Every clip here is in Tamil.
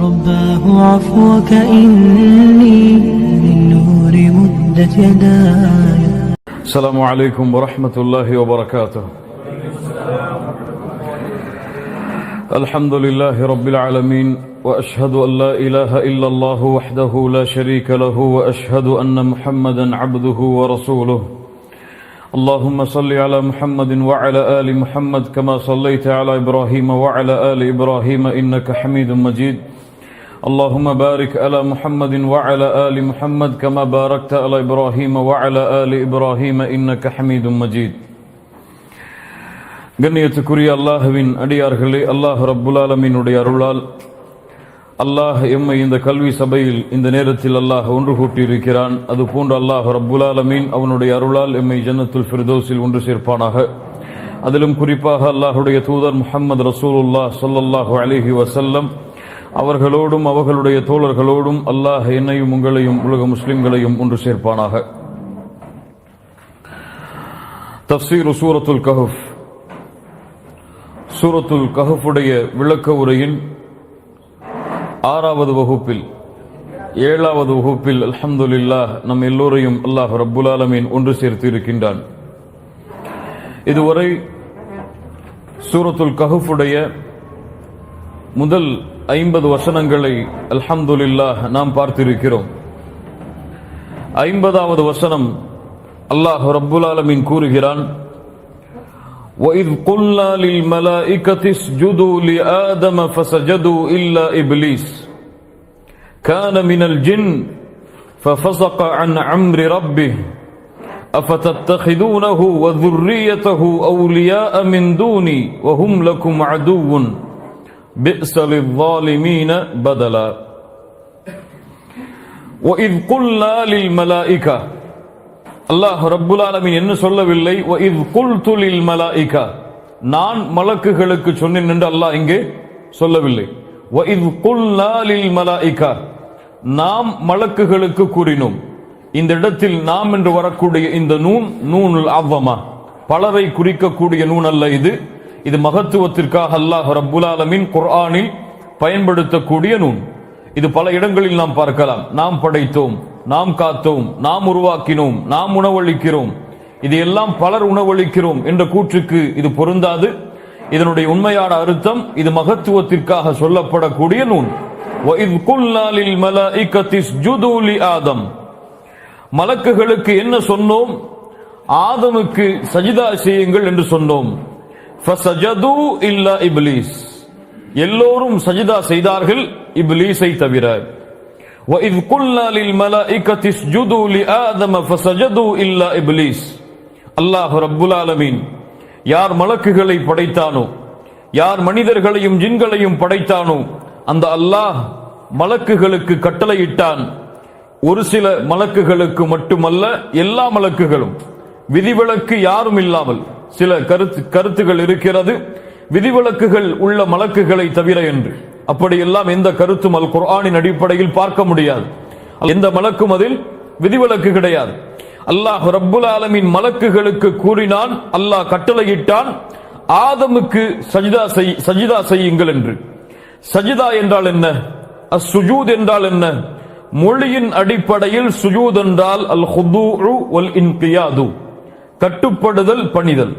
رباه عفوك إني من نور مدت يداي. السلام عليكم ورحمة الله وبركاته. الحمد لله رب العالمين، وأشهد أن لا إله إلا الله وحده لا شريك له، وأشهد أن محمدا عبده ورسوله. اللهم صل على محمد وعلى آل محمد كما صليت على إبراهيم وعلى آل إبراهيم إنك حميد مجيد. اللهم بارك على محمد وعلى آل محمد كما باركت على إبراهيم وعلى آل إبراهيم إنك حميد مجيد. கண்ணியத்துக்குரிய அல்லாஹ்வின் அடியார்களே, அல்லாஹ் ரப்புல் ஆலமீனுடைய அருளால் அல்லாஹ் எம்மை இந்த கல்வி சபையில் இந்த நேரத்தில் அல்லாஹ் ஒன்று கூட்டியிருக்கிறான். அதுபோன்று அல்லாஹ் ரப்புல் ஆலமீன் அவனுடைய அருளால் எம்மை ஜன்னத்துல் ஃபிர்தௌஸில் ஒன்று சேர்ப்பானாக. அதிலும் குறிப்பாக அல்லாஹுடைய தூதர் முஹம்மது ரசூலுல்லாஹ் ஸல்லல்லாஹு அலைஹி வஸல்லம் அவர்களோடும் அவர்களுடைய தோழர்களோடும் அல்லாஹ் என்னையும் உங்களையும் உலக முஸ்லிம்களையும் ஒன்று சேர்ப்பானாக. தஃப்சீர் சூரத்துல் கஹஃப், சூரத்துல் கஹஃபுடைய விளக்க உரையின் 6வது வகுப்பில் 7வது வகுப்பில் அல்ஹம்துலில்லாஹ் நம் எல்லோரையும் அல்லாஹ் ரப்புல் ஆலமீன் ஒன்று சேர்த்து இருக்கின்றான். இதுவரை சூரத்துல் கஹஃபுடைய முதல் 50 வசனங்களை அல்ஹம்துலில்லாஹ் நாம் பார்த்திருக்கிறோம். 50வது வசனம் அல்லாஹ் ரப்புல் ஆலமீன் கூறுகிறான், وَإِذْ قُلْنَا لِلْمَلَائِكَةِ اسْجُدُوا لِآدَمَ فَسَجَدُوا إِلَّا إِبْلِيسَ كَانَ مِنَ الْجِنِّ فَفَسَقَ عَنْ أَمْرِ رَبِّهِ أَفَتَتَّخِذُونَهُ وَذُرِّيَّتَهُ أَوْلِيَاءَ مِنْ دُونِي وَهُمْ لَكُمْ عَدُوٌّ بِئْسَ لِلظَّالِمِينَ بَدَلًا. وَإِذْ قُلْنَا لِلْمَلَائِكَةِ, அல்லாஹ் ரப்புல் ஆலமீன் என்ன சொல்லவில்லை, وَإِذْ قُلْتُ لِلْمَلَائِكَةِ, நான் மலக்குகளுக்கு சொன்னேன் என்று அல்லாஹ் இங்கே சொல்லவில்லை. وَإِذْ قُلْنَا لِلْمَلَائِكَةِ, நாம் மலக்குகளுக்கு கூறினோம். இந்த இடத்தில் நாம் என்று வரக்கூடிய இந்த நூன் நூனுல் அவ்வமா, பலரை குறிக்கக்கூடிய நூன் அல்ல. இது மகத்துவத்திற்காக அல்லாஹ் ரப்புல் ஆலமீன் குர்ஆனில் பயன்படுத்தக்கூடிய நூன். இது பல இடங்களில் நாம் பார்க்கலாம். நாம் படைத்தோம், நாம் காத்தோம், நாம் உருவாக்கினோம், நாம் உணவளிக்கிறோம், இது எல்லாம் பலர் உணவளிக்கிறோம் என்ற கூற்றுக்கு இது பொருந்தாது. இதனுடைய உண்மையான அர்த்தம் இது மகத்துவத்திற்காக சொல்லப்படக்கூடிய நூன். وَإِذْ قُلْنَا لِلْمَلَائِكَةِ اسْجُدُوا لِآدَمَ, மலக்குகளுக்கு என்ன சொன்னோம்? ஆதமுக்கு சஜிதா செய்யுங்கள் என்று சொன்னோம். فَسَجَدُوا إِلَّا إِبْلِيسَ, எல்லோரும் சஜிதா செய்தார்கள் இப்லீஸை தவிர. وَإِذْ قُلْنَا لِلْمَلَائِكَةِ اسْجُدُوا لِآدَمَ فَسَجَدُوا إِلَّا إِبْلِيسَ, அல்லாஹ் ரப்புல் ஆலமீன் யார் மலக்குகளை படைத்தானோ, யார் மனிதர்களையும் ஜின்களையும் படைத்தானோ, அந்த அல்லாஹ் மலக்குகளுக்கு கட்டளையிட்டான். ஒரு சில மலக்குகளுக்கு மட்டுமல்ல, எல்லா மலக்குகளும், விதிவிலக்கு யாரும் இல்லாமல். சில கருத்துகள் இருக்கிறது விதிவிலக்குகள் உள்ள மலக்குகளை தவிர என்று. அப்படியெல்லாம் எந்த கருத்தும் அல் குர்ஆனின் அடிப்படையில் பார்க்க முடியாது. எந்த மலக்கும் அதில் விதிவிலக்கு கிடையாது. அல்லாஹ் ரப்புல் ஆலமீன் மலக்குகளுக்கு கூறினான், அல்லாஹ் கட்டளையிட்டான், ஆதமுக்கு சஜிதா செய்யுங்கள் என்று. சஜிதா என்றால் என்ன? அஸ்ஸுஜூத் என்றால் என்ன? மொழியின் அடிப்படையில் சுஜூத் என்றால் அல் ஹுதூஉ வல் இன்கியாது, கட்டுப்படுதல், பணிதல்,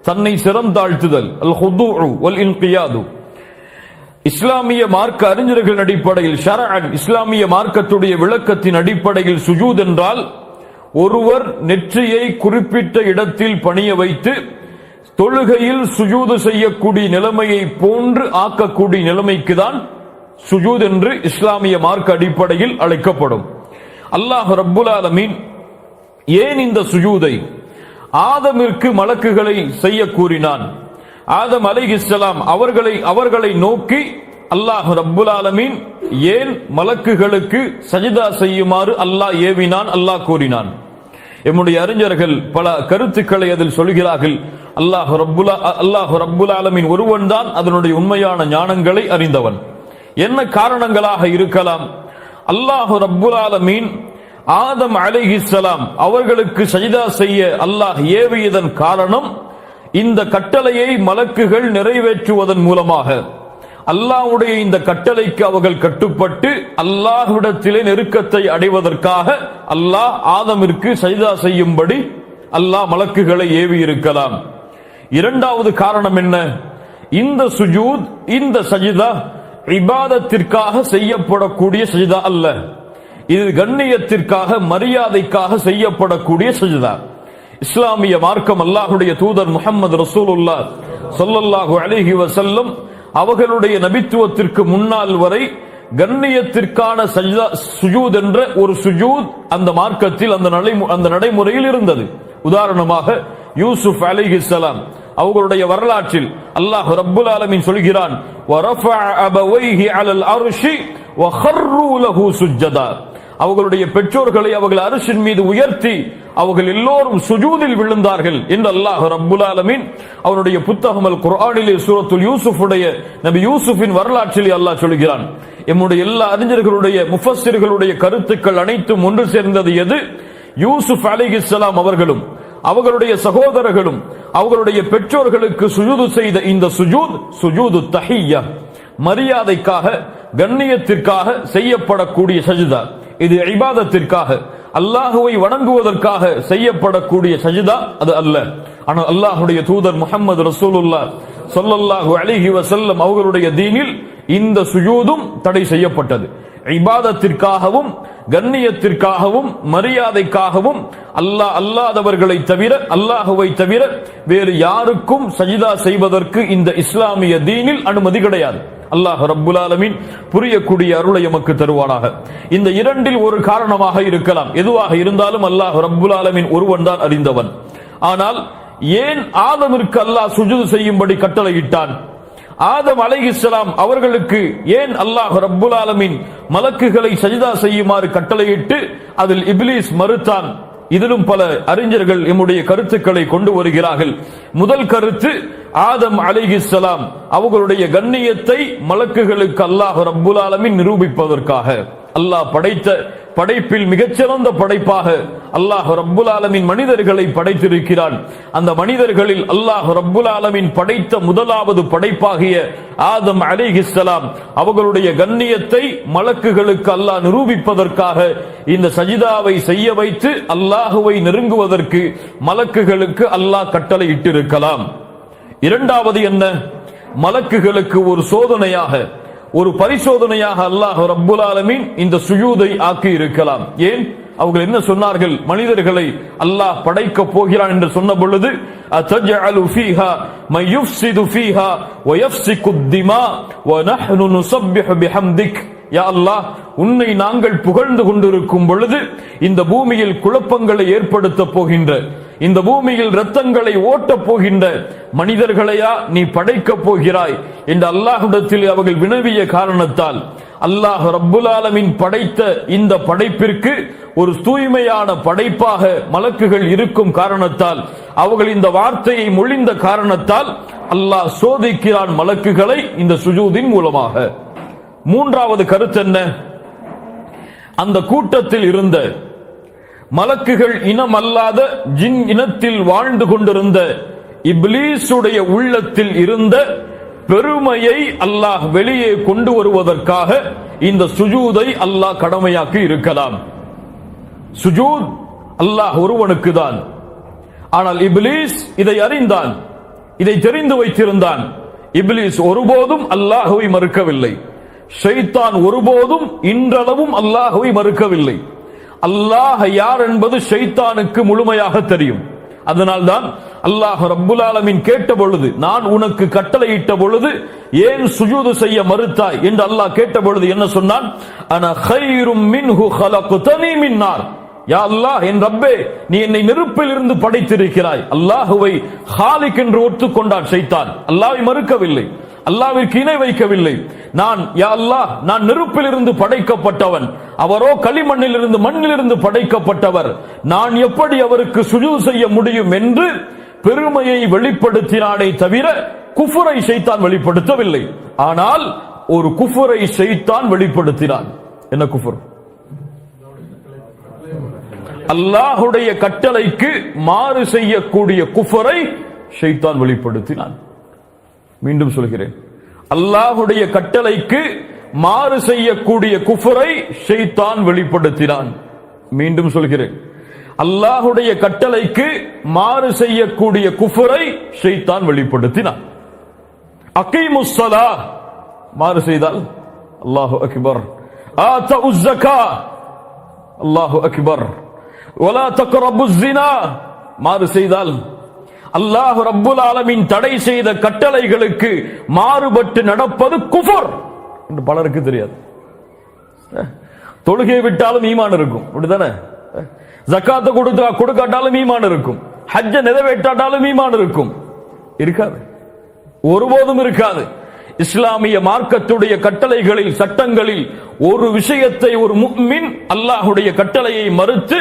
தன்னை சிறந்தாழ்த்துதல், அல் ஹுதூஉ வல் இன்கியாது. இஸ்லாமிய மார்க்க அறிஞர்கள் அடிப்படையில் ஷரஅன், இஸ்லாமிய மார்க்கத்துடைய விளக்கத்தின் அடிப்படையில் சுஜூத் என்றால் ஒருவர் நெற்றியை குறிப்பிட்ட இடத்தில் பணிய வைத்து தொழுகையில் சுஜூது செய்யக்கூடிய நிலைமையை போன்று ஆக்கக்கூடிய நிலைமைக்கு தான் சுஜூத் என்று இஸ்லாமிய மார்க்க அடிப்படையில் அழைக்கப்படும். அல்லாஹ் ரப்புல் ஆலமீன் ஏன் இந்த சுஜூதை ஆதமிற்கு மலக்குகளை செய்ய கூறினான்? ஆதம் அலைஹிஸ்ஸலாம் அவர்களை நோக்கி அல்லாஹ் ரப்புல் ஆலமீன் ஏன் மலக்குகளுக்கு சஜிதா செய்யுமாறு அல்லாஹ் ஏவினான், அல்லாஹ் கூறினான்? எம்முடைய அறிஞர்கள் பல கருத்துக்களை அதில் சொல்கிறார்கள். அல்லாஹ் ரப்புல் ஆலமீன் ஒருவன் தான் அதனுடைய உண்மையான ஞானங்களை அறிந்தவன். என்ன காரணங்களாக இருக்கலாம்? அல்லாஹ் ரப்புல் ஆலமீன் ஆதம் அலைஹிஸ்ஸலாம் அவர்களுக்கு சஜிதா செய்ய அல்லாஹ் ஏவியதன் காரணம் இந்த கட்டளையை மலக்குகள் நிறைவேற்றுவதன் மூலமாக. அல்லாஹ்வுடைய இந்த கட்டளைக்கு அவர்கள் கட்டுப்பட்டு அல்லாஹ்விடத்திலே நெருக்கத்தை அடைவதற்காக அல்லாஹ் ஆதமிற்கு சஜ்தா செய்யும்படி அல்லாஹ் மலக்குகளை ஏவி இருக்கலாம். இரண்டாவது காரணம் என்ன? இந்த சுஜூத், இந்த சஜ்தா இபாதத்திற்காக செய்யப்படக்கூடிய சஜ்தா அல்ல. இது கண்ணியத்திற்காக, மரியாதைக்காக செய்யப்படக்கூடிய சஜ்தா. இஸ்லாமிய மார்க்கம் அல்லாஹ்வுடைய தூதர் முஹம்மது ரசூலுல்லாஹ் ஸல்லல்லாஹு அலைஹி வஸல்லம் அவர்களுடைய நபித்துவத்திற்கு முன்னால் வரை கண்ணியத்திற்கான சஜ்தா, சுஜூத் என்ற ஒரு சுஜூத் அந்த மார்க்கத்தில், அந்த நடைமுறையில் இருந்தது. உதாரணமாக யூசுப் அலைஹிஸ்ஸலாம் அவர்களுடைய வரலாற்றில் அல்லாஹ் ரப்புல் ஆலமீன் சொல்கிறான், வரஃபஅ அபவைஹி அலல் அர்ஷி வഖர்ரு லஹு சுஜ்ஜதா. அவர்களுடைய பெற்றோர்களை அவர்கள் அரிசின் மீது உயர்த்தி அவர்கள் எல்லோரும் சுஜூதில் விழுந்தார்கள் என்று அல்லாஹ் ரப்புல் ஆலமீன் அவருடைய புத்தகம் அல் குர்ஆனிலே சூரத்துல் யூசுஃபுடைய நபி யூசுஃபின் வரலாற்றிலே அல்லாஹ் சொல்கிறான். எம்முடைய எல்லா அறிஞர்களுடைய முஃபஸ்ஸிர்களுடைய கருத்துக்கள் அனைத்தும் ஒன்று சேர்ந்தது எது? யூசுப் அலைஹிஸ்ஸலாம் அவர்களும் அவர்களுடைய சகோதரர்களும் அவர்களுடைய பெற்றோர்களுக்கு சுஜூது செய்த இந்த சுஜூத், சுஜூது தஹிய்யா, மரியாதைக்காக, கண்ணியத்திற்காக செய்யப்படக்கூடிய சஜ்தா. இது இபாதத்திற்காக, அல்லாஹுவை வணங்குவதற்காக செய்யப்படக்கூடிய சஜ்தா அது அல்ல. ஆனால் அல்லாஹ்வுடைய தூதர் முஹம்மது ரசூலுல்லாஹ் ஸல்லல்லாஹு அலைஹி வஸல்லம் அவர்களுடைய தீனில் இந்த சுஜூதும் தடை செய்யப்பட்டது. இபாதத்திற்காகவும், கண்ணியத்திற்காகவும், மரியாதைக்காகவும் அல்லாஹ் அல்லாதவர்களை தவிர, அல்லாஹுவை தவிர வேறு யாருக்கும் சஜ்தா செய்வதற்கு இந்த இஸ்லாமிய தீனில் அனுமதி கிடையாது. அல்லாஹ் ரப்புல் ஆலமீன் புரியக்கூடிய அருளை எமக்கு தருவானாக. இந்த இரண்டில் ஒரு காரணமாக இருக்கலாம். எதுவாக இருந்தாலும் அல்லாஹ் ரப்புல் ஆலமீன் ஒருவன் தான் அறிந்தவன். ஆனால் ஏன் ஆதமிற்கு அல்லாஹ் சுஜூது செய்யும்படி கட்டளையிட்டான்? ஆதம் அலைஹிஸ்ஸலாம் அவர்களுக்கு ஏன் அல்லாஹ் ரப்புல் ஆலமீன் மலக்குகளை சஜ்தா செய்யுமாறு கட்டளையிட்டு அதில் இப்லீஸ் மறுத்தான்? இதிலும் பல அறிஞர்கள் எம்முடைய கருத்துக்களை கொண்டு வருகிறார்கள். முதல் கருத்து, ஆதம் அலைஹிஸ்ஸலாம் அவர்களுடைய கண்ணியத்தை மலக்குகளுக்கு அல்லாஹ் ரப்புல் ஆலமீன் நிரூபிப்பதற்காக. அல்லாஹ் படைத்த படைப்பில் மிகச்சிறந்த படைப்பாக அல்லாஹ் ரப்புல் ஆலமீன் மனிதர்களை படைத்திருக்கிறான். அந்த மனிதர்களில் அல்லாஹ் ரப்புல் ஆலமீன் படைத்த முதலாவது படைப்பாகிய ஆதம் அலைஹிஸ்ஸலாம் அவர்களுடைய கண்ணியத்தை மலக்குகளுக்கு அல்லாஹ் நிரூபிப்பதற்காக இந்த சஜிதாவை செய்ய வைத்து அல்லாஹுவை நெருங்குவதற்கு மலக்குகளுக்கு அல்லாஹ் கட்டளை இட்டிருக்கலாம். இரண்டாவது என்ன? மலக்குகளுக்கு ஒரு சோதனையாக, ஒரு பரிசோதனையாக அல்லாஹ் ரப்புல் ஆலமீன் இந்த சுஜூதை ஆக்கி இருக்கலாம். ஏன்? அவர்கள் என்ன சொன்னார்கள்? மனிதர்களை அல்லாஹ் படைக்க போகிறான் என்று சொன்ன பொழுது, அத்தஜஅலு ஃபீஹா மை யுஃப்ஸிது ஃபீஹா வ யஃப்ஸிகு திமா வ நஹ்னு நுஸப்பிஹு பிஹம்திக். யா அல்லாஹ், உன்னை நாங்கள் புகழ்ந்து கொண்டிருக்கும் பொழுது இந்த பூமியில் குழப்பங்களை ஏற்படுத்த போகின்ற, இந்த பூமியில் இரத்தங்களை ஓட்டப் போகின்ற மனிதர்களையா நீ படைக்கப் போகிறாய் என்று அல்லாஹ்விடத்தில் அவர்கள் வினவிய காரணத்தால் அல்லாஹ் ரப்புல் ஆலமீன் படைத்த இந்த படைப்பிற்கு ஒரு தூய்மையான படைப்பாக மலக்குகள் இருக்கும் காரணத்தால், அவர்கள் இந்த வார்த்தையை மொழிந்த காரணத்தால் அல்லாஹ் சோதிக்கிறான் மலக்குகளை இந்த சுஜூதின் மூலமாக. மூன்றாவது கருத்து என்ன? அந்த கூட்டத்தில் இருந்த மலக்குகள் இனம் அல்லாத ஜின் இனத்தில் வாழ்ந்து கொண்டிருந்த இப்லீசுடைய உள்ளத்தில் இருந்த பெருமையை அல்லாஹ் வெளியே கொண்டு வருவதற்காக இந்த சுஜூதை அல்லாஹ் கடமையாக்கி இருக்கலாம். சுஜூத் அல்லாஹ் ஒருவனுக்கு தான். ஆனால் இப்லீஸ் இதை அறிந்தான், இதை தெரிந்து வைத்திருந்தான். இப்லீஸ் ஒருபோதும் அல்லாஹுவை மறுக்கவில்லை. ஷைத்தான் ஒருபோதும் இன்றளவும் அல்லாஹுவை மறுக்கவில்லை. அல்லாஹ் யார் என்பது ஷைத்தானுக்கு முழுமையாக தெரியும். அதனால்தான் அல்லாஹ் ரப்புல் ஆலமீன் கேட்ட பொழுது, நான் உனக்கு கட்டளையிட்ட பொழுது ஏன் சுஜூது செய்ய மறுத்தாய் என்று அல்லாஹ் கேட்ட பொழுது என்ன சொன்னான்? அன கைரும் மின்ஹு ஹலக்தனி மின் நார். யா அல்லாஹ், என் ரப்பே, நீ என்னை நெருப்பில் இருந்து படைத்திருக்கிறாய். அல்லாஹுவை ஹாலிக் என்று ஒத்துக்கொண்டான் ஷைத்தான். அல்லாஹ்வை மறுக்கவில்லை, அல்லாஹ்விற்கு இணை வைக்கவில்லை. நான், யா அல்லாஹ், நான் நெருப்பில் இருந்து படைக்கப்பட்டவன், அவரோ களிமண்ணில் இருந்து, மண்ணிலிருந்து படைக்கப்பட்டவர், நான் எப்படி அவருக்கு சுஜூத் செய்ய முடியும் என்று பெருமையை வெளிப்படுத்தினானே தவிர குஃபரை ஷைத்தான் வெளிப்படுத்தவில்லை. ஆனால் ஒரு குஃபரை ஷைத்தான் வெளிப்படுத்தினான். என்ன குஃபர்? அல்லாஹுடைய கட்டளைக்கு மாறு செய்யக்கூடிய குஃபரை ஷைத்தான் வெளிப்படுத்தினான். மீண்டும் சொல்கிறேன், அல்லாஹுடைய கட்டளைக்கு மாறு செய்யக்கூடிய குஃபரை ஷைத்தான் வெளிப்படுத்தினான். மீண்டும் சொல்கிறேன், அல்லாஹுடைய கட்டளைக்கு மாறு செய்யக்கூடிய குஃபரை ஷைத்தான் வெளிப்படுத்தினான். அகீமுஸ் ஸலாஹ் மாறு செய்தால் அல்லாஹு அக்பர், ஆதஉஸ் ஸகா அல்லாஹு அக்பர், வலா தக்ரபுஸ் ஸினா மாறு செய்தால், அல்லாஹ் ரப்புல் ஆலமீன் தடை செய்த கட்டளைகளுக்கு மாறுபட்டு நடப்பது குஃபர் என்று பலருக்கு தெரியாது. தொழுகையை விட்டாலும் ஈமான் இருக்கும், அப்படிதானே? ஜக்காத்தை கொடுக்காட்டாலும் ஈமான் இருக்கும், ஹஜ்ஜ நிறைவேற்றாட்டாலும் ஈமான் இருக்கும். இருக்காது, ஒருபோதும் இருக்காது. இஸ்லாமிய மார்க்கத்துடைய கட்டளைகளில், சட்டங்களில் ஒரு விஷயத்தை ஒரு முஃமின் அல்லாஹுடைய கட்டளையை மறுத்து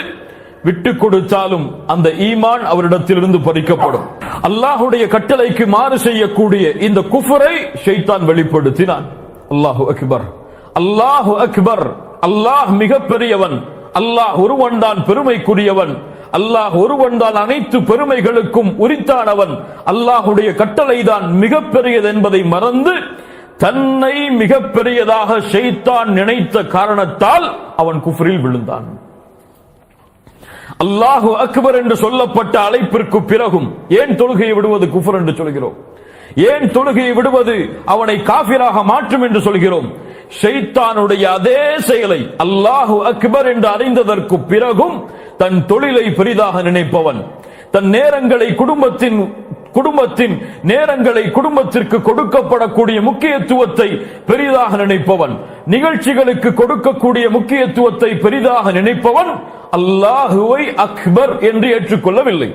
விட்டு கொடுத்தாலும் அந்த ஈமான் அவரிடத்திலிருந்து பறிக்கப்படும். அல்லாஹுடைய கட்டளைக்கு மாறு செய்யக்கூடிய இந்த குஃபரை ஷைத்தான் வெளிப்படுத்தினான். அல்லாஹு அக்பர், அல்லாஹு அக்பர். அல்லாஹ் மிக பெரியவன், அல்லாஹ் ஒருவன் தான் பெருமைக்குரியவன், அல்லாஹ் ஒருவன் தான் அனைத்து பெருமைகளுக்கும் உரித்தானவன், அல்லாஹுடைய கட்டளை தான் மிக பெரியது என்பதை மறந்து தன்னை மிக பெரியதாக ஷைத்தான் நினைத்த காரணத்தால் அவன் குஃப்ரில் விழுந்தான். அல்லாஹு அக்பர் என்று சொல்லப்பட்ட அழைப்பிற்கு பிறகும் ஏன் தொழுகையை விடுவது குஃபர் என்று சொல்கிறோம்? ஏன் தொழுகையை விடுவது அவனை காஃபிராக மாற்றும் என்று சொல்கிறோம்? ஷைத்தானுடைய அதே செயலை அல்லாஹு அக்பர் என்று அறிந்ததற்கு பிறகும் தன் தொழிலை பெரிதாக நினைப்பவன், தன் நேரங்களை குடும்பத்தின் நேரங்களை குடும்பத்திற்கு கொடுக்கப்படக்கூடிய முக்கியத்துவத்தை பெரிதாக நினைப்பவன், நிகழ்ச்சிகளுக்கு கொடுக்கக்கூடிய முக்கியத்துவத்தை பெரிதாக நினைப்பவன் அல்லாஹுவை அக்பர் என்று ஏற்றுக்கொள்ளவில்லை.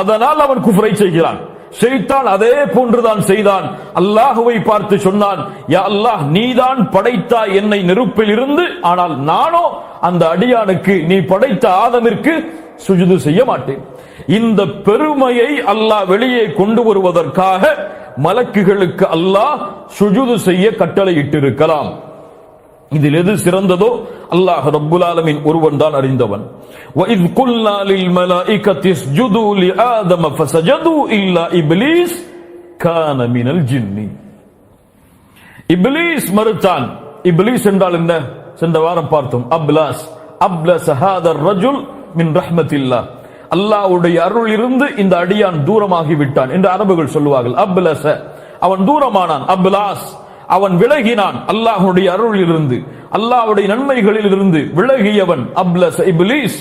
அதனால் அவன் குஃப்ரை செய்கிறான். ஷைத்தான் அதே போன்றுதான் செய்தான். அல்லாஹுவை பார்த்து சொன்னான், யா அல்லாஹ், நீதான் படைத்தாய் என்னை நெருப்பில் இருந்து, ஆனால் நானோ அந்த அடியானுக்கு, நீ படைத்த ஆதமிற்கு சுஜூது செய்ய மாட்டேன். இந்த பெருமையை அல்லாஹ் வெளியே கொண்டு வருவதற்காக மலக்குகளுக்கு அல்லாஹ் சுஜூது செய்ய கட்டளையிட்டிருக்கலாம். இதில் எது சிறந்ததோ அல்லாஹ் ரப்புல் ஆலமீன் ஒருவன் தான் அறிந்தவன். وَإِذْ قُلْنَا لِلْمَلَائِكَةِ اسْجُدُوا لِآدَمَ فَسَجَدُوا إِلَّا إِبْلِيسَ كَانَ مِنَ الْجِنِّ. இப்லீஸ் மறுத்தான். இப்லீஸ் என்றால் என்ன? சென்ற வாரம் பார்த்தோம். அப்லஸ் هذا الرجل من رحمة الله. அல்லாஹ்வுடைய அருள் இருந்து இந்த அடியான் தூரமாகி விட்டான் என்று அரபுகள் சொல்லுவார்கள். அப்லஸ, அவன் தூரமானான். அப்லாஸ், அவன் விலகினான். அல்லாஹ்வுடைய அருளில் இருந்து, அல்லாஹ்வுடைய நன்மைகளில் இருந்து விலகியவன் அப்லஸ் இப்லீஸ்.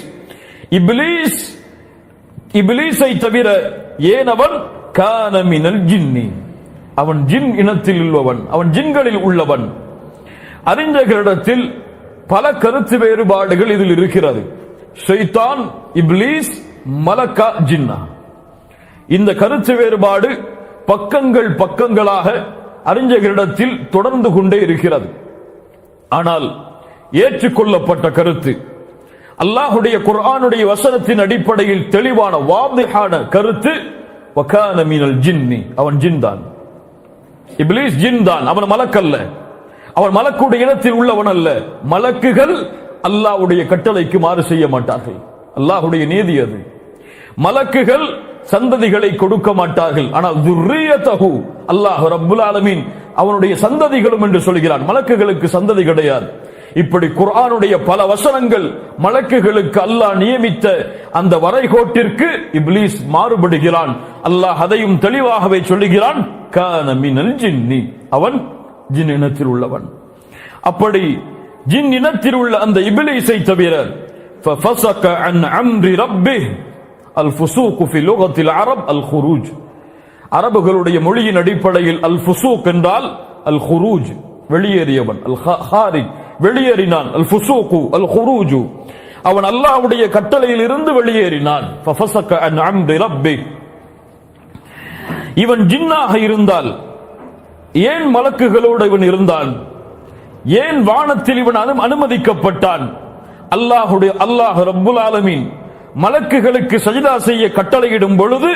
இப்லீஸை தவிர ஏனவன் கான மினல் ஜின்னி, அவன் ஜின் இனத்தில் உள்ளவன், அவன் ஜின்களில் உள்ளவன். அறிஞர்களிடத்தில் பல கருத்து வேறுபாடுகள் இதில் இருக்கிறது. ஷைத்தான், இப்லீஸ், மலக்கா, ஜின்னா. இந்த கருத்து வேறுபாடு பக்கங்களாக அறிஞர்களிடத்தில் தொடர்ந்து கொண்டே இருக்கிறது. ஆனால் ஏற்றுக்கொள்ளப்பட்ட கருத்து, அல்லாஹுடைய குர்ஆனுடைய வசனத்தின் அடிப்படையில் தெளிவான வாதிஹான கருத்து, வகான மினல் ஜின்னி, அவன் ஜின் தான். இப்லீஸ் ஜின் தான், அவன் மலக்கல்ல. அவன் மலக்குடைய இனத்தில் உள்ளவன் அல்ல. மலக்குகள் அல்லாஹ்வுடைய கட்டளைக்கு மாறு செய்ய மாட்டார்கள். அல்லாஹ்வுடைய நீதி அது. மலக்குகள் சந்ததிகளை கொடுக்க மாட்டார்கள். ஆனால் துர்ரியதஹு, அல்லாஹ் ரப்புல் ஆலமீன் அவனுடைய சந்ததிகளும் என்று சொல்கிறான். மலக்குகளுக்கு சந்ததி கிடையாது. இப்படி குர்ஆனுடைய பல வசனங்கள் மலக்குகளுக்கு அல்லாஹ் நியமித்த அந்த வரைகோட்டிற்கு இப்லீஸ் மாறுபடுகிறான். அல்லாஹ் அதையும் தெளிவாகவே சொல்லுகிறான், கான மினல் ஜின்னி, அவன் ஜின் இனத்தில் உள்ளவன். அப்படி ஜின் இனத்தில் உள்ள அந்த இப்லீஸை தவிர ففسق عن امر ربه الفسوق في لغه العرب الخروج. அரபுகளுடைய மொழியின் அடிப்படையில் அல் ஃபுசூக் என்றால் அல் குரூஜ், வெளியேறியவன். அல் ஹாரிஜ், வெளியேறினான். அல் ஃபுசூக் அல் குரூஜ், அவன் அல்லாஹ்வுடைய கட்டளையில் இருந்து வெளியேறினான். ففسق عن امر ربه. இவன் ஜின்னாக இருந்தால் ஏன் மலக்குகளோடு இவன் இருந்தான்? ஏன் வானத்தில் இவன் அனுமதிக்கப்பட்டான்? அல்லாஹ் ரப்புல் ஆலமீன் மலக்குகளுக்கு சஜ்தா செய்ய கட்டளையிடும் பொழுது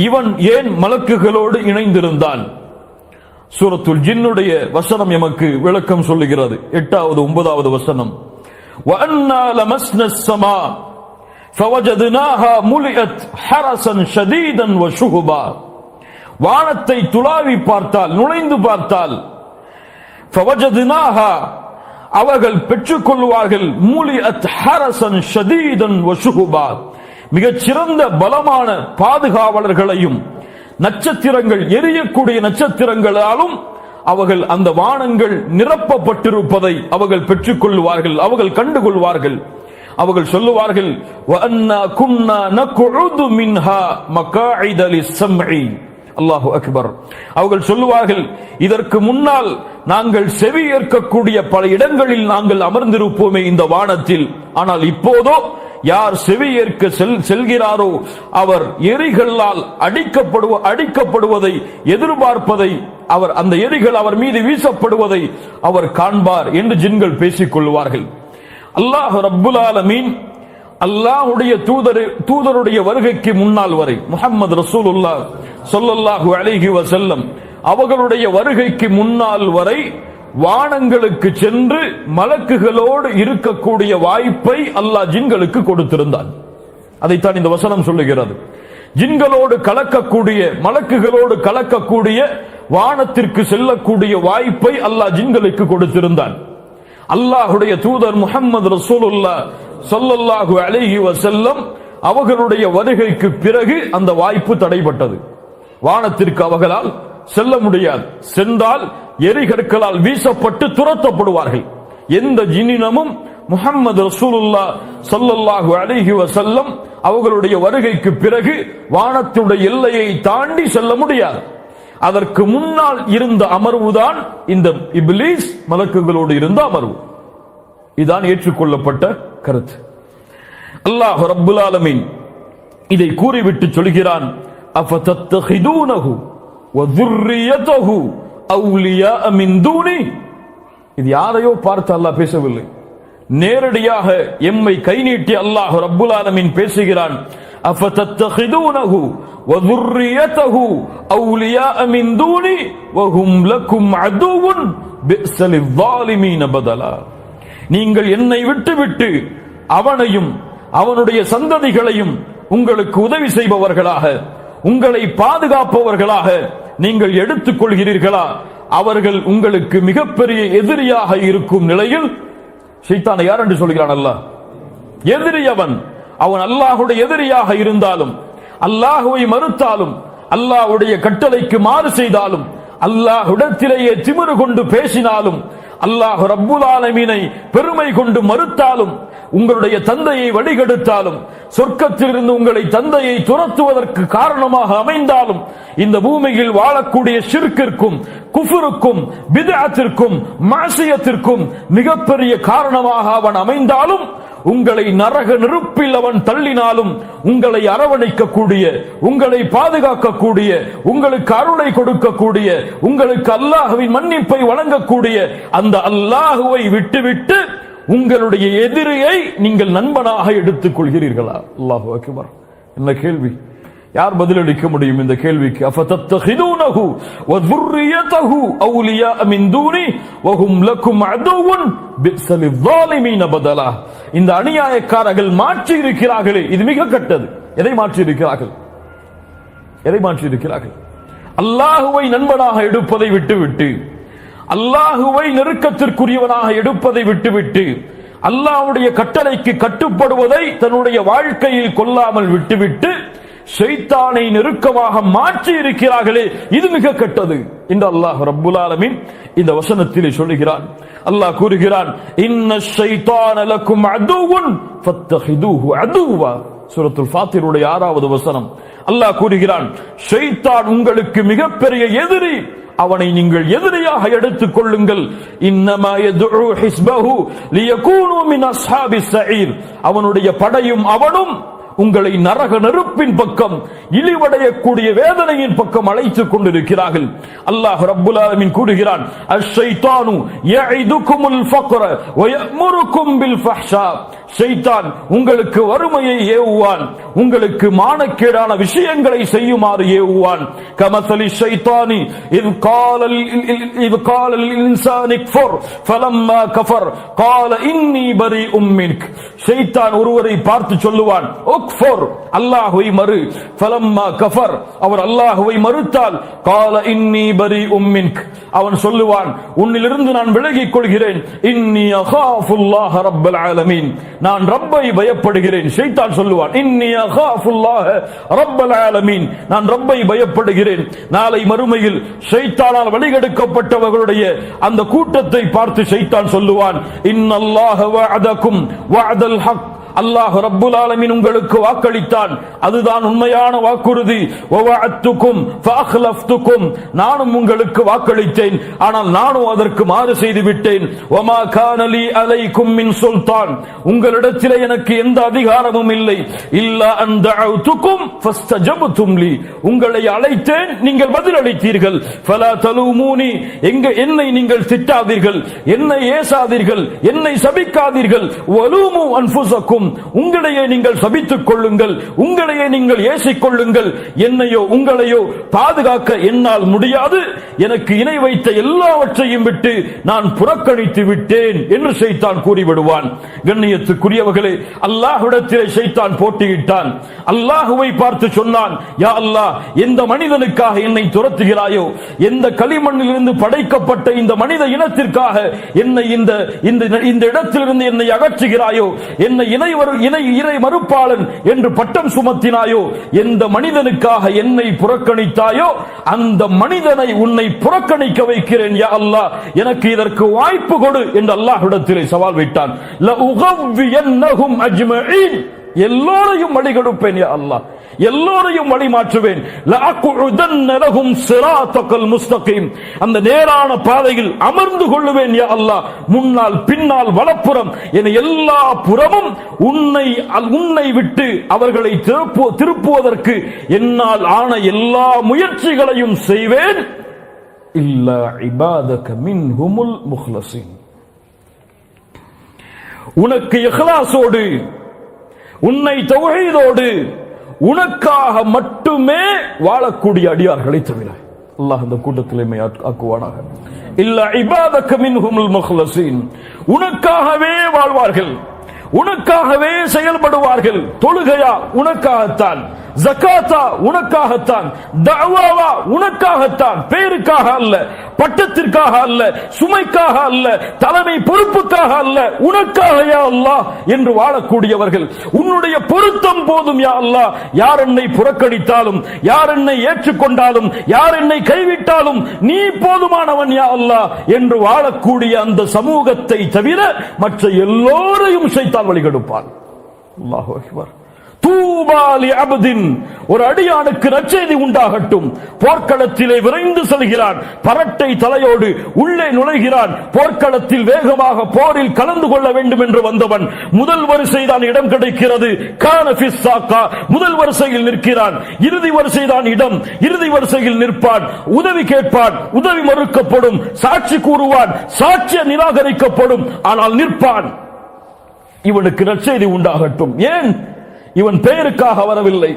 இவன் ஏன் மலக்குகளோடு இணைந்திருந்தான்? சூரத்துல் ஜின்னுடைய வசனம் எமக்கு விளக்கம் சொல்லுகிறது. 8வது 9வது வசனம். وَأَنَّا لَمَسْنَا السَّمَاءَ فَوَجَدْنَاهَا مُلِئَتْ حَرَسًا شَدِيدًا وَشُهُبًا. வானத்தை துளாவி பார்த்தால், நுழைந்து பார்த்தால் ஃபவஜத்னாஹா அவர்கள் பெற்றுக்கொள்வார்கள் மூலிஅத் ஹரசன் ஷதீதன் வஷுஹுபா மிகச் சிறந்த பலமான பாதுகாவலர்களையும் நட்சத்திரங்கள் எரியக்கூடிய நட்சத்திரங்களாலும் அவர்கள் அந்த வானங்கள் நிரப்பப்பட்டிருப்பதை அவர்கள் பெற்றுக்கொள்வார்கள், அவர்கள் கண்டுகொள்வார்கள். அவர்கள் சொல்லுவார்கள் வஅன்னா குன்னா நக்உது மின்ஹா மகாஇத லிஸ்ஸம்இ. அல்லாஹு அக்பர். அவர்கள் சொல்லுவார்கள் இதற்கு முன்னால் நாங்கள் செவி ஏற்கக்கூடிய பல இடங்களில் நாங்கள் அமர்ந்திருப்போமே இந்த வானத்தில், ஆனால் இப்போதோ யார் செவி ஏற்க செல்கிறாரோ அவர் எரிகளால் அடிக்கப்படுவதை எதிர்பார்ப்பதை அவர் அந்த எரிகள் அவர் மீது வீசப்படுவதை அவர் காண்பார் என்று ஜின்கள் பேசிக் கொள்வார்கள். அல்லாஹ் ரப்புல் ஆலமீன் அல்லாஹ்வுடைய தூதருடைய வருகைக்கு முன்னால் வரை முஹம்மது ரசூலுல்லாஹ் ஸல்லல்லாஹு அலைஹி வஸல்லம் அவர்களுடைய வருகைக்கு முன்னால் வரை வானங்களுக்கு சென்று மலக்குகளோடு இருக்கக்கூடிய வாய்ப்பை அல்லாஹ் ஜின்களுக்கு கொடுத்திருந்தான். அதைத்தான் இந்த வசனம் சொல்லுகிறது. ஜின்களோடு கலக்கக்கூடிய மலக்குகளோடு கலக்கக்கூடிய வானத்திற்கு செல்லக்கூடிய வாய்ப்பை அல்லாஹ் ஜின்களுக்கு கொடுத்திருந்தான். அல்லாஹ்வுடைய தூதர் முஹம்மது ரசூலுல்லாஹ் ஸல்லல்லாஹு அலைஹி வஸல்லம் அவர்களுடைய வருகைக்கு பிறகு அந்த வாய்ப்பு தடைபட்டது. வானத்திற்கு அவர்களால் செல்ல முடியாது. சென்றால் எரிகற்களால் வீசப்பட்டு துரத்தப்படுவார்கள். எந்த ஜினினமும் முஹம்மது ரசூலுல்லாஹ் ஸல்லல்லாஹு அலைஹி வஸல்லம் அவர்களுடைய வருகைக்கு பிறகு வானத்துடைய எல்லையை தாண்டி செல்ல முடியாது. அதற்கு முன்னால் இருந்த அமர்வுதான் இந்த இப்லீஸ் மலக்குகளோடு இருந்த அமர்வு. இதுதான் ஏற்றுக்கொள்ளப்பட்ட கருத்து. அல்லாஹ் ரப்புல் ஆலமீன் இதை கூறிவிட்டு சொல்கிறான் அஃபதத்தஹிதூனஹு வ ذُرِّيَّتَهُ அவுலியா மின் தூனி. இது யாரையோ பார்த்து அல்லாஹ் பேசவில்லை, நேரடியாக எம்மை கை நீட்டி அல்லாஹ் ரப்புல் ஆலமீன் பேசுகிறான். அஃபதத்தஹிதூனஹு வ ذُرِّيَّتَهُ அவுலியா மின் தூனி வ ஹும் லக்கும் அதுவுன் பிஸ லில்-ظாலிமீன பதலா. நீங்கள் என்னை விட்டுவிட்டு அவனையும் அவனுடைய சந்ததிகளையும் உங்களுக்கு உதவி செய்பவர்களாக உங்களை பாதுகாப்பவர்களாக நீங்கள் எடுத்துக் கொள்கிறீர்களா? அவர்கள் உங்களுக்கு மிகப்பெரிய எதிரியாக இருக்கும் நிலையில் ஷைத்தானை யார் என்று சொல்கிறான் அல்லாஹ்? எதிரி அவன். அவன் அல்லாஹ்வுடைய எதிரியாக இருந்தாலும், அல்லாஹ்வை மறுத்தாலும், அல்லாஹ்வுடைய கட்டளைக்கு மாறு செய்தாலும், அல்லாஹ்விடத்திலேயே திமிரு கொண்டு பேசினாலும், அல்லாஹ் ரப்புல் ஆலமீனை பெருமை கொண்டு மறுத்தாலும், உங்களுடைய தந்தையை வழிகெடுத்தாலும், சொர்க்கத்திலிருந்து உங்களை தந்தையை துரத்துவதற்கு காரணமாக அமைந்தாலும், இந்த பூமியில் வாழக்கூடிய ஷிர்கிற்கும் குஃபுருக்கும் பித்அத்திற்கும் மாசியத்திற்கும் மிகப்பெரிய காரணமாக அவன் அமைந்தாலும், உங்களை நரக நெருப்பில் அவன் தள்ளினாலும் உங்களை அரவணைக்கக்கூடிய, உங்களை பாதுகாக்கக்கூடிய, உங்களுக்கு அருளை கொடுக்கக்கூடிய, உங்களுக்கு அல்லாஹ்வின் மன்னிப்பை வழங்கக்கூடிய அந்த அல்லாஹ்வை விட்டுவிட்டு உங்களுடைய எதிரியை நீங்கள் நண்பனாக எடுத்துக் கொள்கிறீர்களா? அல்லாஹு அக்பர். என்ன கேள்வி! யார் பதிலளிக்க முடியும் இந்த கேள்விக்கு? அஃபதத்தஹிதூனஹு வ ذُرِّيَّتَهُ அவுலியா மின் தூனி வ ஹும் லக்கும் அதுவுன் பிஸ லில்-ظாலிமீன பதலா. இந்த அநியாயக்காரர்கள் மாற்றி இருக்கிறார்களே, இது மிக கெட்டது. எதை மாற்றி இருக்கிறார்கள்? எதை மாற்றி இருக்கிறார்கள்? அல்லாஹ்வை நண்பனாக எடுப்பதை விட்டுவிட்டு, அல்லாஹ்வை நெருக்கத்திற்குரியவனாக எடுப்பதை விட்டுவிட்டு, அல்லாஹ்வுடைய கட்டளைக்கு கட்டுப்படுவதை தன்னுடைய வாழ்க்கையில் கொள்ளாமல் விட்டுவிட்டு ஷைத்தானை நெருக்கமாக மாற்றி இருக்கிறார்களே, இது மிக கெட்டது என்று அல்லாஹ் ரப்புல் ஆலமீன் இந்த வசனத்திலே சொல்லுகிறான். அல்லாஹ் கூறுகிறான் இன்னஷ் ஷைத்தான லக்கும் அதுவுன் ஃபத்தஹிதூஹு அதுவா. சூரத்துல் ஃபாத்திருடைய 6வது வசனம். அல்லாஹ் கூறுகிறான் ஷைத்தான் உங்களுக்கு மிகப்பெரிய எதிரி, அவனை நீங்கள் எதிரியாக எடுத்துக் கொள்ளுங்கள். இன்னமா யதுஉ ஹிஸ்பஹு லியகூனு மின் அஸ்ஹாபிஸ் ஸஈர். அவனுடைய படையும் அவனும் உங்களை நரக நெருப்பின் பக்கம், இழிவடையக்கூடிய வேதனையின் பக்கம் அழைத்துக் கொண்டிருக்கிறார்கள். அல்லாஹ் ரப்புல் ஆலமீன் கூறுகிறான் அஷ்-ஷைத்தானு யஇதுகுமுல் ஃபக்ர வ யஅமுருகும் பில் ஃபஹ்ஷா. ஷைத்தான் உங்களுக்கு வறுமையை ஏவுவான், உங்களுக்கு மானக்கேடான விஷயங்களை செய்யுமாறு ஏவுவான். கமஸலி ஷைத்தானி இத் கால லில் இன்சானி கஃபர் ஃபலம்மா கஃபர் கால இன்னி பரீஉம் மின்க். ஷைத்தான் ஒருவரை பார்த்து சொல்லுவான், உக்ஃபர், அல்லாஹ்வை மறு. ஃபலம்மா கஃபர், அவர் அல்லாஹ்வை மறுத்தால் கால இன்னி பரீஉம் மின்க், அவன் சொல்லுவான், உன்னிலிருந்து நான் விலகிக் கொள்கிறேன். இன்னி அகாஃபுல்லாஹ ரப்பல் ஆலமீன், நான் ரப்பை பயப்படுகிறேன். ஷைத்தான் சொல்லுவான், இன்னி அகாஃபுல்லாஹ ரப்பல் ஆலமீன், நான் ரப்பை பயப்படுகிறேன். நாளை மறுமையில் ஷைத்தானால் வழிகெடுக்கப்பட்டவர்களுடைய அந்த கூட்டத்தை பார்த்து ஷைத்தான் சொல்லுவான், இன்னல்லாஹ வஅதகும் வஅதல் ஹக், அல்லாஹ் ரப்புல் ஆலமீன் உங்களுக்கு வாக்களித்தான், அதுதான் உண்மையான வாக்குறுதி. வவஅத்துக்கும் ஃபஅக்லஃப்துக்கும், நானும் உங்களுக்கு வாக்களித்தேன், ஆனால் நானும் அதற்கு மாறு செய்து விட்டேன். வமா கான லீ அலைக்கும் மின் சுல்தான், உங்களிடத்திலே எனக்கு எந்த அதிகாரமும் இல்லை. இல்லா அன் தஅவுதுக்கும் ஃபஸ்தஜப்தும் லீ, உங்களை அழைத்தேன், நீங்கள் பதிலளித்தீர்கள். ஃபலா தலூமூனி, என்னை நீங்கள் திட்டாதீர்கள், என்னை ஏசாதீர்கள், என்னை சபிக்காதீர்கள். வலூமு அன்ஃபுஸக்கும், உங்களையே நீங்கள் சபித்துக் கொள்ளுங்கள், உங்களையே நீங்கள் ஏசிக் கொள்ளுங்கள். என்னையோ உங்களையோ பாதுகாக்க என்னால் முடியாது, எனக்கு இணை வைத்த எல்லாவற்றையும் விட்டு நான் புறக்கணித்து விட்டேன் என்று ஷைத்தான் கூறிவிடுவான். கண்ணியத்துக்குரியவர்களே, அல்லாஹ்விடத்திலே ஷைத்தான் போட்டியிட்டான். அல்லாஹ்வை பார்த்து சொன்னான், யா அல்லாஹ், எந்த மனிதனுக்காக என்னை துரத்துகிறாயோ, எந்த களிமண்ணில் இருந்து படைக்கப்பட்ட இந்த மனித இனத்திற்காக என்னை இந்த இடத்திலிருந்து என்னை அகற்றுகிறாயோ, என்னை இறை மறுப்பாளன் என்று பட்டம் சுமத்தினாயோ, எந்த மனிதனுக்காக என்னை புறக்கணித்தாயோ அந்த மனிதனை உன்னை புறக்கணிக்க வைக்கிறேன் யா அல்லாஹ், எனக்கு இதற்கு வாய்ப்பு கொடு என்று அல்லாஹ்விடத்திலே சவால் விட்டான். லஉகவ்வியன்னஹும் அஜ்மஈன், எல்லோரையும் வழிகெடுப்பேன் யா அல்லாஹ், எல்லோரையும் வழி மாற்றுவேன். லஅகுஉதன்ன லஹும் ஸிராத்தகல் முஸ்தகீம், அந்த நேரான பாதையில் அமர்ந்து கொள்ளுவேன் யா அல்லாஹ், முன்னால் பின்னால் வலப்புறம் என எல்லா புறமும் உன்னை விட்டு அவர்களை திருப்புவதற்கு என்னால் ஆன எல்லா முயற்சிகளையும் செய்வேன். இல்லா இபாதக மின்ஹுமுல் முக்லஸீன், உனக்கு இஹ்லாஸோடு, உன்னை தௌஹீதோடு, உனக்காக மட்டுமே வாழக்கூடிய அடியார்களை தவிர. அல்லாஹ் அந்த கூட்டத்திலே ஆக்குவானாக. இல்ல இபாதக மின்ஹுமுல் முக்லஸீன், உனக்காகவே வாழ்வார்கள், உனக்காகவே செயல்படுவார்கள். தொழுகையா உனக்காகத்தான், ஜகாத்தா உனக்காகத்தான், தஅவாவா உனக்காகத்தான், பேருக்காக அல்ல, பட்டத்திற்காக அல்ல, சுமைக்காக அல்ல, தலைமை பொறுப்புக்காக அல்ல, உனக்காக யா அல்லாஹ் என்று வாழக்கூடியவர்கள். உன்னுடைய பொருத்தம் போதும் யா அல்லாஹ், யார் என்னை புறக்கணித்தாலும், யார் என்னை ஏற்றுக்கொண்டாலும், யார் என்னை கைவிட்டாலும் நீ போதுமானவன் யா அல்லாஹ் என்று வாழக்கூடிய அந்த சமூகத்தை தவிர மற்ற எல்லோரையும் ஷைத்தான் வழிகெடுப்பான். அல்லாஹு அக்பர். தூபா லி அப்தின், ஒரு அடியானுக்கு நற்செய்தி உண்டாகட்டும். போர்க்களத்திலே விரைந்து செல்கிறான், பரட்டை தலையோடு உள்ளே நுழைகிறான். போர்க்களத்தில் வேகமாக போரில் கலந்து கொள்ள வேண்டும் என்று வந்தவன் முதல் வரிசைதான் இடம் கிடைக்கிறது. கான ஃபிஸ் சாக்கா, முதல் வரிசையில் நிற்கிறான். இறுதி வரிசைதான் இடம், இறுதி வரிசையில் நிற்பான். உதவி கேட்பான், உதவி மறுக்கப்படும். சாட்சி கூறுவான், சாட்சிய நிராகரிக்கப்படும். ஆனால் நிற்பான். இவனுக்கு நற்செய்தி உண்டாகட்டும். ஏன்? இவன் பெயருக்காக வரவில்லை,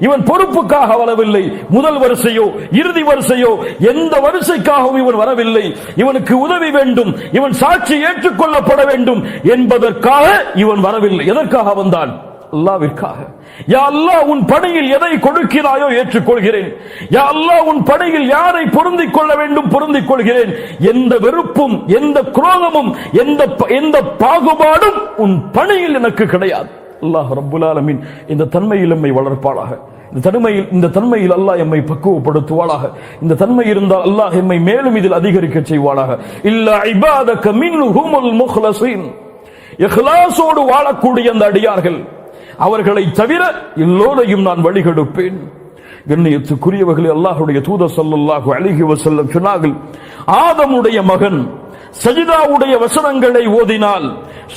இவன் பொறுப்புக்காக வரவில்லை. முதல் வரிசையோ இறுதி வரிசையோ எந்த வரிசைக்காகவும் இவன் வரவில்லை. இவனுக்கு உதவி வேண்டும், இவன் சாட்சி ஏற்றுக்கொள்ளப்பட வேண்டும் என்பதற்காக இவன் வரவில்லை. எதற்காக வந்தான்? அல்லாஹ்விற்காக. யா அல்லாஹ், உன் பணியில் எதை கொடுக்கிறாயோ ஏற்றுக்கொள்கிறேன். யா அல்லாஹ், உன் பணியில் யாரை பொருந்திக் கொள்ள வேண்டும் பொருந்திக் கொள்கிறேன். எந்த வெறுப்பும், எந்த குரோதமும், எந்த பாகுபாடும் உன் பணியில் எனக்கு கிடையாது. அல்லாஹ் ரப்புல் ஆலமீன் இந்த தன்மையில் எம்மை வளர்ப்பாளாக. இந்த தன்மையில் அல்லாஹ் எம்மை பக்குவப்படுத்துவாளாக. இந்த தன்மை இருந்தால் அல்லாஹ் எம்மை மேலும் இதில் அதிகரிக்க செய்வாளாக. இல்லா இபாதக மின்ஹுமுல் முக்லஸீன், இஹ்லாஸோடு வாழக்கூடிய அந்த அடியார்கள், அவர்களை தவிர எல்லோரையும் நான் வழிகெடுப்பேன். கண்ணியத்துக்குரியவர்களே, அல்லாஹ்வுடைய தூதர் ஸல்லல்லாஹு அலைஹி வஸல்லம் சொன்னார்கள், ஆதமுடைய மகன் சஜிதாவுடைய வசனங்களை ஓதினால்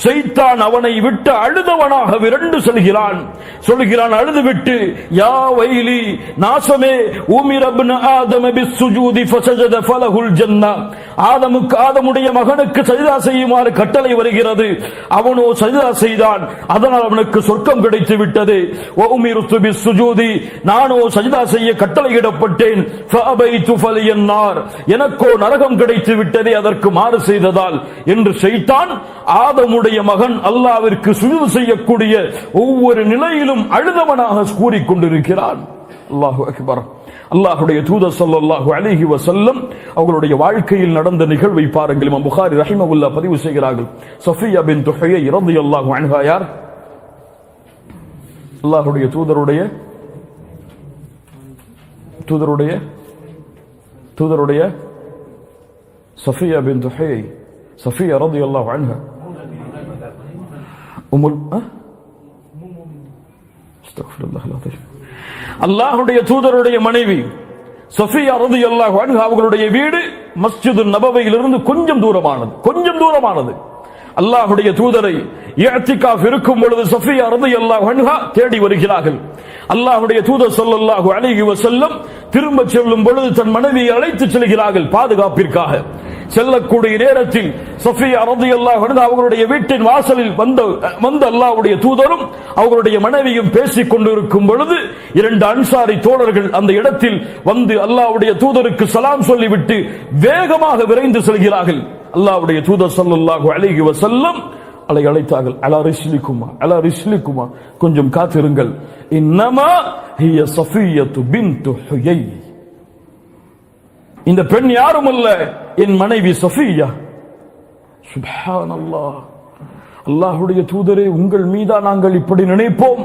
ஷைத்தான் அவனை விட்டு அழுதவனாக விரண்டு செல்கிறான். சொல்கிறான் அழுதுவிட்டு, யா வைலி, நாசமே, உமிர இப்னு ஆதம பிஸ்ஸுஜூதி ஃபஸஜத ஃபலஹுல் ஜன்னah. ஆதமுடைய மகனுக்கு சஜ்தா செய்யுமாறு கட்டளை வருகிறது, அவனோ சஜ்தா செய்தான், அதனால் அவனுக்கு சொர்க்கம் கிடைத்து விட்டது. வ உமிர்து பிஸ்ஸுஜூதி, நானோ சஜ்தா செய்ய கட்டளையிடப்பட்டேன். ஃபஅபைது ஃபலியன்னார், எனக்கோ நரகம் கிடைத்து விட்டதே அதற்கு மாறு செய்ததால் என்று ஷைத்தான் ஆதமுடைய மகன் அல்லாஹ்விற்கு சுஜூத் செய்யக்கூடிய ஒவ்வொரு நிலையிலும் அழுதவனாக கூறிக்கொண்டிருக்கிறான். அல்லாஹு அக்பர். அல்லாஹ்வுடைய தூதர் ஸல்லல்லாஹு அலைஹி வஸல்லம் அவர்களுடைய வாழ்க்கையில் நடந்த நிகழ்வை பாருங்கள். இமாம் புகாரி ரஹிமஹுல்லாஹ் பதிவு செய்கிறார்கள். சஃபியா பின்த் ஹுயை ரலியல்லாஹு அன்ஹா யார்? அல்லாஹ்வுடைய தூதருடைய சஃபியா பின்த் ஹுயை, சஃபியா ரலியல்லாஹு அன்ஹா அல்லாஹ்வுடைய தூதருடைய மனைவி சஃபியா ரலியல்லாஹு அன்ஹா அவர்களுடைய வீடு மஸ்ஜிது நபவியிலிருந்து கொஞ்சம் தூரமானது. அல்லாஹ்வுடைய தூதரை இஅ்திகாஃப் இருக்கும் பொழுது சஃபியா ரலியல்லாஹு அன்ஹா தேடி வருகிறார்கள். அல்லாஹ்வுடைய தூதர் ஸல்லல்லாஹு அலைஹி வஸல்லம் திரும்ப செல்லும் பொழுது தன் மனைவியை அழைத்து செல்கிறார்கள் பாதுகாப்பிற்காக. செல்லக்கூடிய நேரத்தில் சஃபியா ரலியல்லாஹு அன்ஹா அவர்களுடைய வீட்டின் வாசலில் வந்த அல்லாஹ்வுடைய தூதரும் அவர்களுடைய மனைவியும் பேசிக் கொண்டிருக்கும் பொழுது இரண்டு அன்சாரி தோழர்கள் அந்த இடத்தில் வந்து அல்லாஹ்வுடைய தூதருக்கு சலாம் சொல்லிவிட்டு வேகமாக விரைந்து செல்கிறார்கள். அல்லாஹ்வுடைய தூதர் ஸல்லல்லாஹு அலைஹி வஸல்லம் அழைத்தார்கள். அலா ரிஸ்லிகுமா, கொஞ்சம் காத்திருங்கள். இன்னமா ஹிய சஃபியத்து பின்த் ஹுயை, இந்த பெண் யாரும் அல்ல, என் மனைவி சஃபியா. சுப்ஹானல்லாஹ். அல்லாஹ்வுடைய தூதரே, உங்கள் மீதா நாங்கள் இப்படி நினைப்போம்,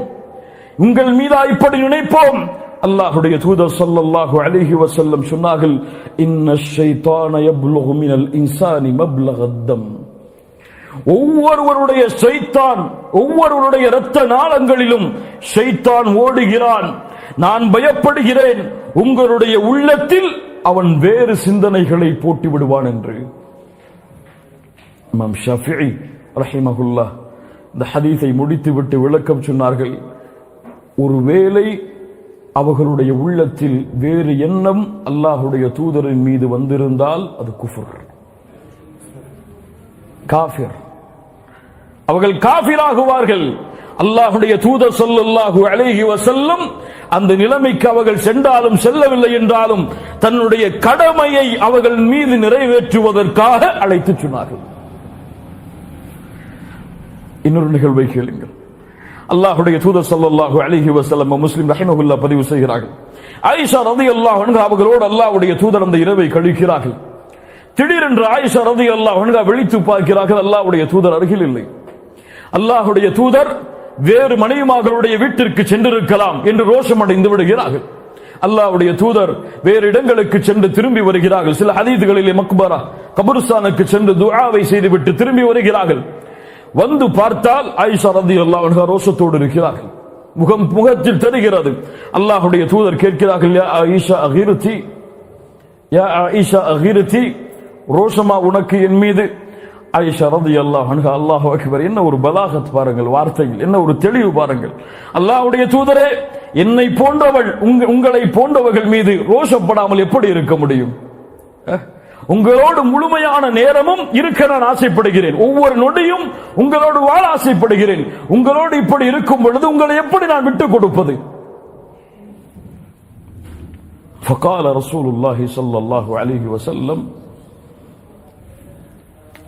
அல்லாஹ்வுடைய தூதர் ஸல்லல்லாஹு அலைஹி வஸல்லம் சொன்னார்கள், இன்னஷ் ஷைத்தான யப்லுகு மினல் இன்சானி மப்லகத் தம். ஒவ்வொருவருடைய இரத்த நாளங்களிலும் ஷைத்தான் ஓடுகிறான். நான் பயப்படுகிறேன் உங்களுடைய உள்ளத்தில் அவன் வேறு சிந்தனைகளை போட்டு விடுவான் என்று. இமாம் ஷாஃபிஈ ரஹிமஹுல்லாஹ் இந்த ஹதீஸை முடித்துவிட்டு விளக்கம் சொன்னார்கள். ஒருவேளை அவர்களுடைய உள்ளத்தில் வேறு எண்ணம் அல்லாஹ்வுடைய தூதரின் மீது வந்திருந்தால் அது குஃப்ர், காஃபிர், அவர்கள் காஃபிராகுவார்கள். அல்லாஹ்வுடைய தூதர் ஸல்லல்லாஹு அலைஹி வஸல்லம் அந்த நிலைமைக்கு அவர்கள் சென்றாலும் செல்லவில்லை என்றாலும் தன்னுடைய கடமையை அவர்கள் மீது நிறைவேற்றுவதற்காக அழைத்து சொன்னார்கள். இன்னொரு நிகழ்வை கேளுங்கள். அல்லாஹ்வுடைய தூதர் ஸல்லல்லாஹு அலைஹி வஸல்லம் முஸ்லிம் ரஹிமஹுல்லாஹ் பதிவு செய்கிறார்கள். ஆயிஷா ரலியல்லாஹு அன்ஹா அவர்களோடு அல்லாஹ்வுடைய தூதர் அந்த இரவை கழிக்கிறார்கள். திடீரென்று ஆயிஷா ரலியல்லாஹு அன்ஹா விழித்து பார்க்கிறார்கள், அல்லாஹ்வுடைய தூதர் அருகில் இல்லை. அல்லாஹ்வுடைய தூதர் வேறு மனைவிமார்களுடைய வீட்டிற்கு சென்றிருக்கலாம் என்று ரோஷம் அடைந்து விடுகிறார்கள். அல்லாஹ்வுடைய தூதர் வேறு இடங்களுக்கு சென்று திரும்பி வருகிறார்கள். சில ஹதீதுகளிலே மக்பரா கபருஸ்தானுக்கு சென்று துஆவை செய்துவிட்டு திரும்பி வருகிறார்கள். வந்து பார்த்தால் ஆயிஷா ரலியல்லாஹு அன்ஹா ரோஷத்தோடு இருக்கிறார்கள். முகத்தில் தெரிகிறது. அல்லாஹ்வுடைய தூதர் கேட்கிறார்கள், யா ஆயிஷா அகிரதி, ரோஷமா உனக்கு என் மீது? ஆயிஷா ரலியல்லாஹு அன்ஹா, அல்லாஹு அக்பர், என்ன ஒரு பலாகத் பாருங்கள், வார்த்தையில் என்ன ஒரு தெளிவு பாருங்கள். அல்லாஹ்வுடைய தூதரே, என்னை போன்றவள் உங்களை போன்றவர்கள் மீது ரோஷப்படாமல் எப்படி இருக்க முடியும்? உங்களோடு முழுமையான நேரமும் இருக்க நான் ஆசைப்படுகிறேன், ஒவ்வொரு நொடியும் உங்களோடு வாழ ஆசைப்படுகிறேன். உங்களோடு இப்படி இருக்கும் பொழுது உங்களை எப்படி நான் விட்டுக் கொடுப்பது? فقال رسول الله صلى الله عليه وسلم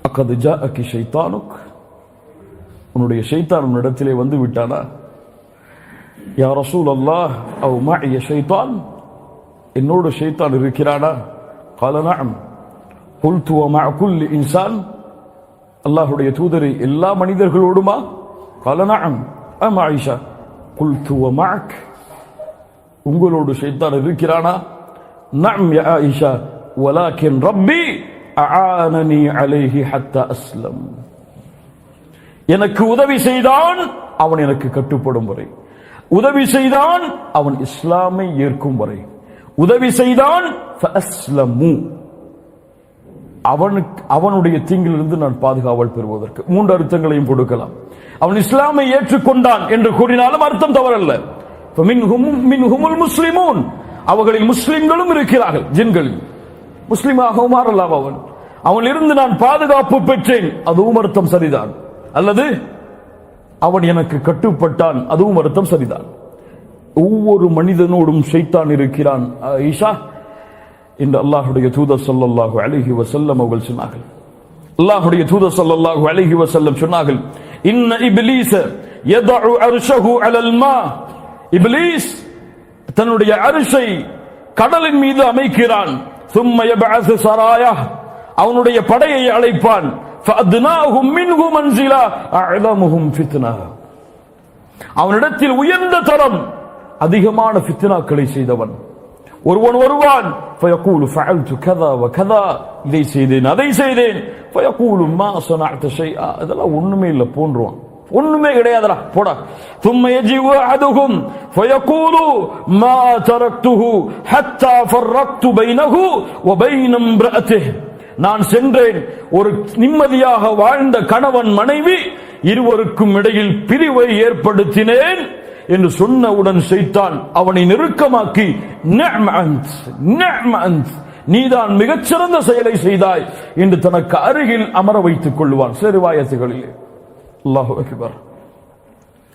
أقد جاءك شيطانك, உன்னுடைய ஷைத்தான் உன்னிடத்திலே வந்து விட்டானா? யா ரசூல் அல்லாஹ், அவ் மஅய ஷைத்தான், என்னோடு ஷைத்தான் இருக்கிறானா? قال نعم قلت ومع كل إنسان, அல்லாஹ்வுடைய தூதரே, எல்லா மனிதர்களோடுமா? قال نعم أم عائشة قلت ومعك, உங்களோடு ஷைத்தான் இருக்கிறானா? நஅம் யா ஆயிஷா வலாக்கின் ரப்பி அஆனனி அலைஹி ஹத்தா அஸ்லம், எனக்கு உதவி செய்தான் அவன் எனக்கு கட்டுப்படும் வரை, உதவி செய்தான் அவன் இஸ்லாமை ஏற்கும் வரை, உதவி செய்தான் ஃபஅஸ்லமு, அவனுடைய தீங்கிலிருந்து நான் பாதுகாவல் பெறுவதற்கு. 3 அர்த்தங்களையும் கொடுக்கலாம். அவன் இஸ்லாமை ஏற்றுக்கொண்டான் என்று கூறினாலும் அர்த்தம் தவறல்ல. மின்ஹுமுல் முஸ்லிமூன், அவர்களில் முஸ்லிம்களும் இருக்கிறார்கள், ஜின்களில் முஸ்லிமாக மாறலாம். அவனிலிருந்து நான் பாதுகாப்பு பெற்றேன், அதுவும் அர்த்தம் சரிதான். அல்லது அவன் எனக்கு கட்டுப்பட்டான், அதுவும் அர்த்தம் சரிதான். ஒவ்வொரு மனிதனோடும் ஷைத்தான் இருக்கிறான் ஆயிஷா என்று அல்லாஹ்வுடைய தூதர் ஸல்லல்லாஹு அலைஹி வஸல்லம் அவர்கள் சொன்னார்கள். அல்லாஹ்வுடைய தூதர் ஸல்லல்லாஹு அலைஹி வஸல்லம் சொன்னார்கள், இன்ன இப்லீஸ யதஉ அர்ஷஹு அலல் மா, இப்லீஸ் தன்னுடைய அர்ஷை கடலின் மீது அமைக்கிறான். ثم يبعث سرايا, அவனுடைய படையை அழைப்பான். فأدناهم منه منزلا أعظمهم فتنة, அவனிடத்தில் உயர்ந்த தரம் அதிகமான ஃபித்னாக்களை செய்தவன் ஒருவன் வருவான். فيقول فعلت كذا وكذا, இதை செய்தேன் அதை செய்தேன். فيقول ما صنعت شيئا, அதெல்லாம் ஒண்ணுமே இல்ல போன்றான், ஒண்ணுமே கிடையாதுடா போடா. ثم يجيء أحدهم فيقول ما تركته حتى فرقت بينه وبين امرأته, நான் சென்றேன், ஒரு நிம்மதியாக வாழ்ந்த கணவன் மனைவி இருவருக்கும் இடையில் பிரிவை ஏற்படுத்தினேன் என்று சொன்னவுடன் ஷைத்தான் அவனை நெருக்கமாக்கி நீதான் மிகச்சிறந்த செயலை செய்தாய் என்று தனக்கு அருகில் அமர வைத்துக் கொள்வான். சில ரிவாயத்துகளிலே அல்லாஹு அக்பர்.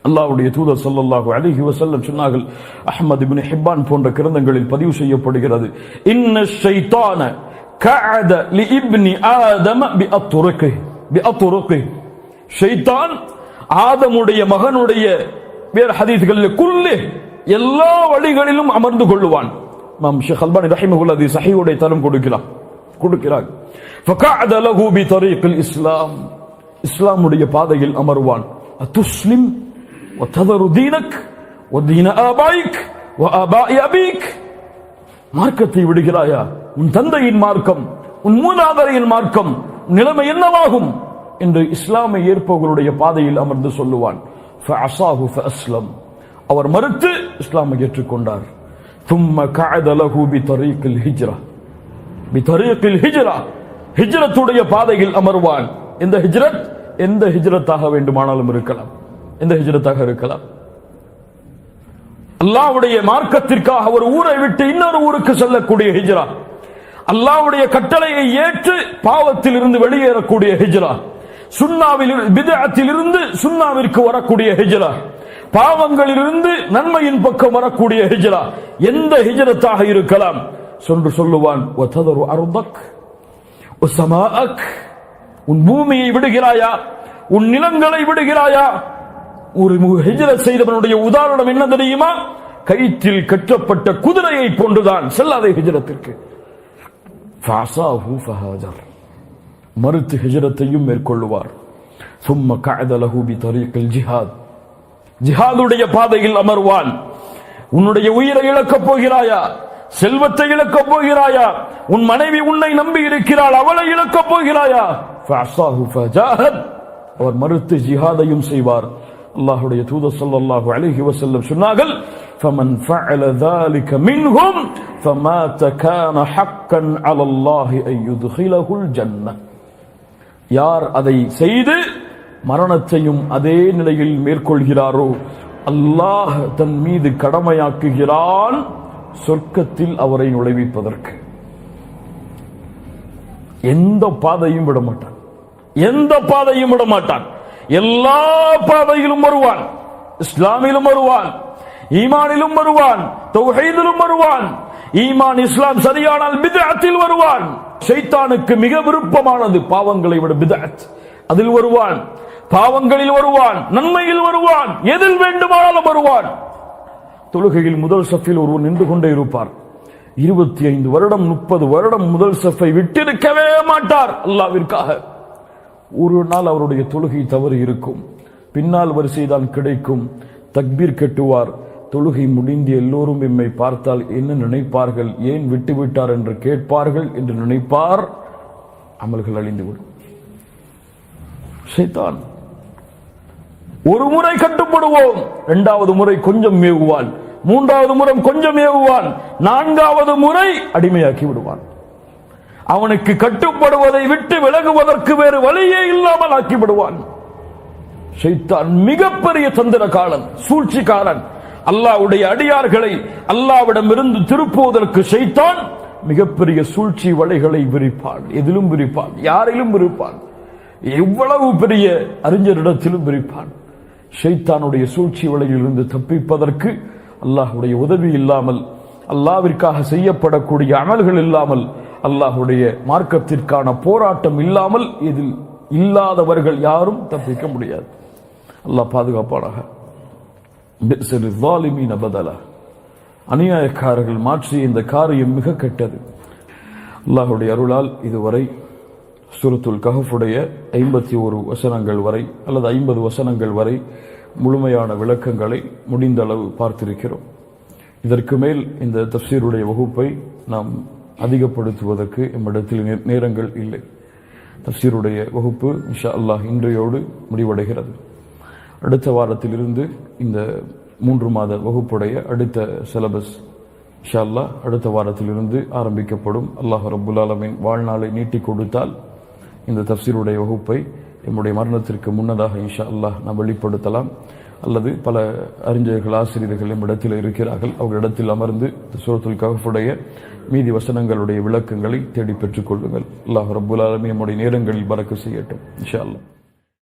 அல்லாஹ்வுடைய தூதர் ஸல்லல்லாஹு அலைஹி வஸல்லம் சொன்னார்கள், அஹ்மத் இப்னு ஹிப்பான் போன்ற கிரந்தங்களில் பதிவு செய்யப்படுகிறது, இன்ன ஷைத்தான கஅத லிஇப்னி ஆதம பிஅத்ருகி, ஷைத்தான் ஆதமுடைய மகனுடைய வேறு ஹதீஸ்களில் குல்லி எல்லா வழிகளிலும் அமர்ந்து கொள்ளுவான். இமாம் ஷேக் அல்பானி ரஹிமஹுல்லாஹ் ஸஹீஹுடைய தரம் கொடுக்கிறார். ஃபகஅத லஹு பிதரீகில் இஸ்லாம், இஸ்லாமுடைய பாதையில் அமர்வான். அத்துஸ்லிம் வததரு தீனக் வதீன ஆபாயிக் வஆபாஇ அபீக், மார்க்கத்தை விடுகிறாயா, உன் தந்தையின் மார்க்கம், உன் மூதாதையின் மார்க்கம், நிலைமை என்னவாகும் என்று இஸ்லாமை ஏற்பவர்களுடைய பாதையில் அமர்ந்து சொல்லுவான். فعصاه فأسلم, அவர் மறுத்து இஸ்லாமை ஏற்றுக்கொண்டார். ثم قعد له بطريق الهجرة, بطريق الهجرة, ஹிஜ்ரத்துடைய பாதையில் அமர்வான். இந்த ஹிஜ்ரத் எந்த ஹிஜ்ரத்தாக வேண்டுமானாலும் இருக்கலாம், எந்த ஹிஜ்ரத்தாக இருக்கலாம். அல்லாஹ்வுடைய மார்க்கத்திற்காக ஒரு ஊரை விட்டு இன்னொரு ஊருக்கு செல்லக்கூடிய ஹிஜ்ரா, அல்லாஹ்வுடைய கட்டளையை ஏற்று பாவத்தில் இருந்து வெளியேறக்கூடிய ஹிஜ்ரா, சுன்னாவில் பித்அத்தில் இருந்து சுன்னாவிற்கு வரக்கூடிய ஹிஜ்ரா, பாவங்களிலிருந்து நன்மையின் பக்கம் வரக்கூடிய ஹிஜ்ரா, எந்த ஹிஜ்ரத்தாக இருக்கலாம். சொன்று சொல்லுவான், வததரு அர்தக் வஸமாஅக், உன் பூமியை விடுகிறாயா, உன் நிலங்களை விடுகிறாயா. ஒரு ஹிஜ்ரத் செய்தவனுடைய உதாரணம் என்ன தெரியுமா? கயிற்றில் கட்டப்பட்ட குதிரையை போன்றுதான், செல்லாதே ஹிஜ்ரத்திற்கு. ஃபஅஸாஹு ஃபஹாஜர், மறுத்து ஹிஜ்ரத்தையும் மேற்கொள்ளுவார். ثم قعد له بطريق الجهاد, ஜிஹாதுடைய பாதையில் அமர்வான். உன்னுடைய உயிரை இழக்கப் போகிறாயா, செல்வத்தை இழக்கப் போகிறாயா, உன் மனைவி உன்னை நம்பி இருக்கிறாள், அவளை இழக்கப் போகிறாயா. ஃபஅஸாஹு ஃபஜாஹத், அவர் மறுத்து ஜிஹாதையும் செய்வார். அல்லாஹ்வுடைய தூதர் ஸல்லல்லாஹு அலைஹி வஸல்லம் சொன்னார்கள், فمن فعل ذلك منهم فمات كان حقا على الله ان يدخله الجنه, யார் அதை செய்து மரணத்தையும் அதே நிலையில் மேற்கொள்கிறாரோ அல்லாஹ் தன் மீது கடமையாக்குகிறான் சொர்க்கத்தில் அவரை நுழைவிப்பதற்கு. எந்த பாதையும் விட மாட்டான், எந்த பாதையும் விட மாட்டான். எல்லா பாதையிலும் வருவான், இஸ்லாமிலும் வருவான், ஈமானிலும் வருவான், தௌஹீதிலும் வருவான். ஈமான் இஸ்லாம் சரியானால் பித்அத்தில் வருவான். ஷைத்தானுக்கு மிக விருப்பமானது பாவங்களை விட பித்அத், அதில் வருவான். பாவங்களில் வருவான், நன்மையில் வருவான், எதில் வேண்டுமானாலும் வருவான். தொழுகையில் முதல் சஃபில் ஒருவர் நின்று கொண்டே இருப்பார். 25 வருடம் 30 வருடம் முதல் சஃபை விட்டிருக்கவே மாட்டார் அல்லாஹ்விற்காக. ஒரு நாள் அவருடைய தொழுகை தவறு இருக்கும், பின்னால் வரிசைதான் கிடைக்கும். தக்பீர் கட்டுவார். தொழுகை முடிந்து எல்லோரும் எம்மை பார்த்தால் என்ன நினைப்பார்கள், ஏன் விட்டுவிட்டார் என்று கேட்பார்கள் என்று நினைப்பார். அமல்கள் அழிந்துவிடும். ஷைத்தான் ஒரு முறை கட்டுப்படுவோம், 2வது முறை கொஞ்சம் ஏவுவான், 3வது முறை கொஞ்சம் ஏவுவான், 4வது முறை அடிமையாக்கி விடுவான். அவனுக்கு கட்டுப்படுவதை விட்டு விலகுவதற்கு வேறு வழியே இல்லாமல் ஆக்கிவிடுவான். ஷைத்தான் மிகப்பெரிய தந்திரக்காரன், சூழ்ச்சிக்காரன். அல்லாஹ்வுடைய அடியார்களை அல்லாஹ்விடமிருந்து திருப்புவதற்கு ஷைத்தான் மிகப்பெரிய சூழ்ச்சி வலைகளை விரிப்பான். எதிலும் விரிப்பான், யாரிலும் விரிப்பான், எவ்வளவு பெரிய அறிஞரிடத்திலும் விரிப்பான். ஷைத்தானுடைய சூழ்ச்சி வலையிலிருந்து தப்பிப்பதற்கு அல்லாஹ்வுடைய உதவி இல்லாமல், அல்லாஹ்விற்காக செய்யப்படக்கூடிய அமல்கள் இல்லாமல், அல்லாஹ்வுடைய மார்க்கத்திற்கான போராட்டம் இல்லாமல் இதில் இல்லாதவர்கள் யாரும் தப்பிக்க முடியாது. அல்லாஹ் பாதுகாப்பானாக. அநியாயக்காரர்கள் மாற்றிய இந்த காரியம் மிக கெட்டது. அல்லாஹ்வுடைய அருளால் இதுவரை சூரத்துல் கஹஃபுடைய 51 வசனங்கள் வரை அல்லது 50 வசனங்கள் வரை முழுமையான விளக்கங்களை முடிந்த அளவு பார்த்திருக்கிறோம். இதற்கு மேல் இந்த தஃப்சீருடைய வகுப்பை நாம் அதிகப்படுத்துவதற்கு நம்மிடத்தில் நேரங்கள் இல்லை. தஃப்சீருடைய வகுப்பு இன்ஷா அல்லாஹ் இன்றையோடு முடிவடைகிறது. அடுத்த வாரத்திலிருந்து இந்த 3 மாத வகுப்புடைய அடுத்த சிலபஸ் இன்ஷா அல்லாஹ் அடுத்த வாரத்திலிருந்து ஆரம்பிக்கப்படும். அல்லாஹ் ரப்புல் ஆலமீன் வாழ்நாளை நீட்டி கொடுத்தால் இந்த தஃப்சீருடைய வகுப்பை நம்முடைய மரணத்திற்கு முன்னதாக இன்ஷா அல்லாஹ் நாம் வெளிப்படுத்தலாம். அல்லது பல அறிஞர்கள், ஆசிரியர்கள் நம்மிடத்தில் இருக்கிறார்கள். அவர்களிடத்தில் அமர்ந்து சூரத்துல் கஹஃபுடைய மீதி வசனங்களுடைய விளக்கங்களை தேடி பெற்றுக் கொள்ளுங்கள். அல்லாஹ் ரப்புல் ஆலமீன் நம்முடைய நேரங்களில் பரக்கத் செய்யட்டும் இன்ஷா அல்லாஹ்.